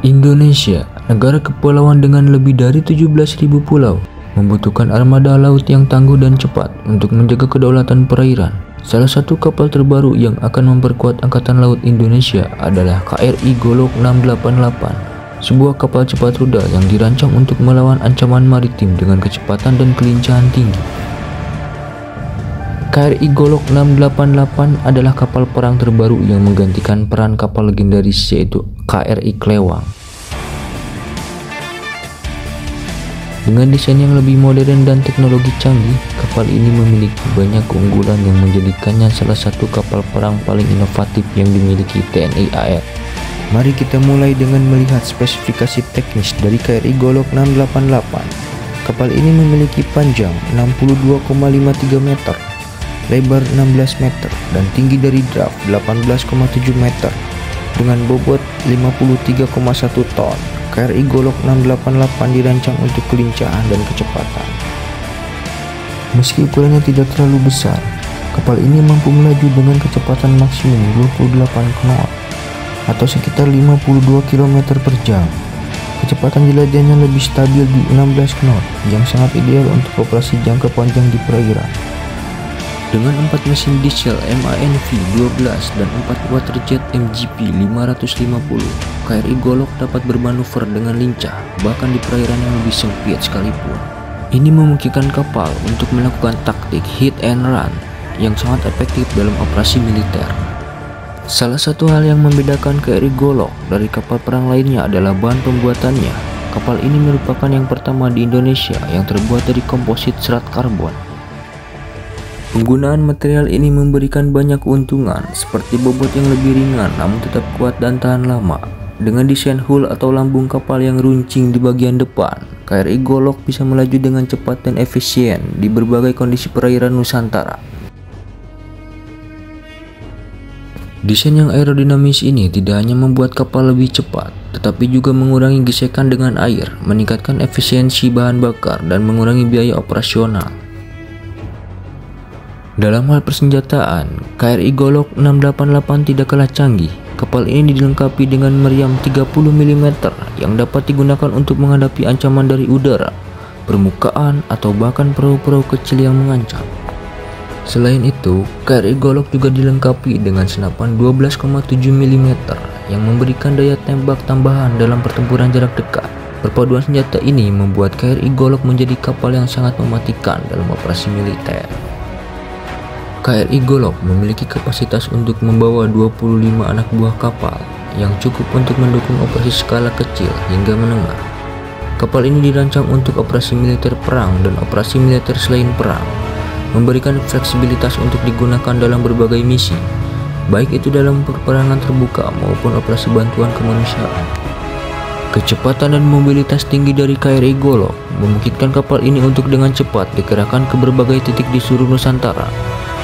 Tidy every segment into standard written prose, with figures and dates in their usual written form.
Indonesia, negara kepulauan dengan lebih dari 17.000 pulau, membutuhkan armada laut yang tangguh dan cepat untuk menjaga kedaulatan perairan. Salah satu kapal terbaru yang akan memperkuat Angkatan Laut Indonesia adalah KRI Golok 688, sebuah kapal cepat rudal yang dirancang untuk melawan ancaman maritim dengan kecepatan dan kelincahan tinggi. KRI Golok 688 adalah kapal perang terbaru yang menggantikan peran kapal legendaris yaitu KRI Klewang. Dengan desain yang lebih modern dan teknologi canggih, kapal ini memiliki banyak keunggulan yang menjadikannya salah satu kapal perang paling inovatif yang dimiliki TNI AL. Mari kita mulai dengan melihat spesifikasi teknis dari KRI Golok 688. Kapal ini memiliki panjang 62,53 meter, lebar 16 meter, dan tinggi dari draft 18,7 meter dengan bobot 53,1 ton. KRI Golok 688 dirancang untuk kelincahan dan kecepatan. Meski ukurannya tidak terlalu besar, kapal ini mampu melaju dengan kecepatan maksimum 28 knot atau sekitar 52 km per jam. Kecepatan jelajahnya lebih stabil di 16 knot yang sangat ideal untuk operasi jangka panjang di perairan. Dengan 4 mesin diesel MANV-12 dan 4 waterjet MGP 550, KRI Golok dapat bermanuver dengan lincah bahkan di perairan yang lebih sempit sekalipun. Ini memungkinkan kapal untuk melakukan taktik hit and run yang sangat efektif dalam operasi militer. Salah satu hal yang membedakan KRI Golok dari kapal perang lainnya adalah bahan pembuatannya. Kapal ini merupakan yang pertama di Indonesia yang terbuat dari komposit serat karbon. Penggunaan material ini memberikan banyak keuntungan seperti bobot yang lebih ringan namun tetap kuat dan tahan lama. Dengan desain hull atau lambung kapal yang runcing di bagian depan, KRI Golok bisa melaju dengan cepat dan efisien di berbagai kondisi perairan Nusantara. Desain yang aerodinamis ini tidak hanya membuat kapal lebih cepat, tetapi juga mengurangi gesekan dengan air, meningkatkan efisiensi bahan bakar, dan mengurangi biaya operasional. Dalam hal persenjataan, KRI Golok 688 tidak kalah canggih. Kapal ini dilengkapi dengan meriam 30 mm yang dapat digunakan untuk menghadapi ancaman dari udara, permukaan, atau bahkan perahu-perahu kecil yang mengancam. Selain itu, KRI Golok juga dilengkapi dengan senapan 12,7 mm yang memberikan daya tembak tambahan dalam pertempuran jarak dekat. Perpaduan senjata ini membuat KRI Golok menjadi kapal yang sangat mematikan dalam operasi militer. KRI Golok memiliki kapasitas untuk membawa 25 anak buah kapal yang cukup untuk mendukung operasi skala kecil hingga menengah. Kapal ini dirancang untuk operasi militer perang dan operasi militer selain perang, memberikan fleksibilitas untuk digunakan dalam berbagai misi, baik itu dalam peperangan terbuka maupun operasi bantuan kemanusiaan. Kecepatan dan mobilitas tinggi dari KRI Golok memungkinkan kapal ini untuk dengan cepat dikerahkan ke berbagai titik di seluruh Nusantara.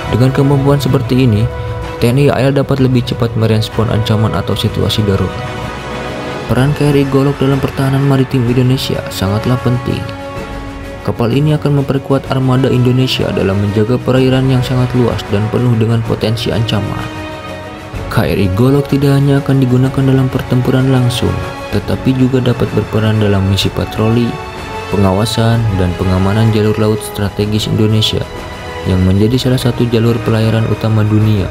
Dengan kemampuan seperti ini, TNI AL dapat lebih cepat merespon ancaman atau situasi darurat. Peran KRI Golok dalam pertahanan maritim Indonesia sangatlah penting. Kapal ini akan memperkuat armada Indonesia dalam menjaga perairan yang sangat luas dan penuh dengan potensi ancaman. KRI Golok tidak hanya akan digunakan dalam pertempuran langsung, tetapi juga dapat berperan dalam misi patroli, pengawasan, dan pengamanan jalur laut strategis Indonesia yang menjadi salah satu jalur pelayaran utama dunia.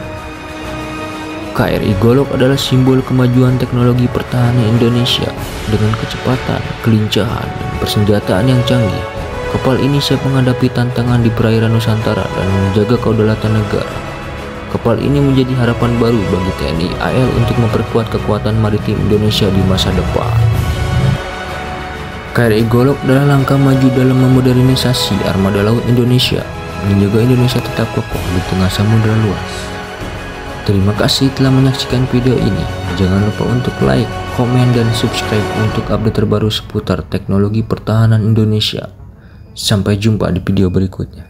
KRI Golok adalah simbol kemajuan teknologi pertahanan Indonesia dengan kecepatan, kelincahan, dan persenjataan yang canggih. Kapal ini siap menghadapi tantangan di perairan Nusantara dan menjaga kedaulatan negara. Kapal ini menjadi harapan baru bagi TNI AL untuk memperkuat kekuatan maritim Indonesia di masa depan. KRI Golok adalah langkah maju dalam memodernisasi armada laut Indonesia, menjaga Indonesia tetap kokoh di tengah samudera luas. Terima kasih telah menyaksikan video ini. Jangan lupa untuk like, komen, dan subscribe untuk update terbaru seputar teknologi pertahanan Indonesia. Sampai jumpa di video berikutnya.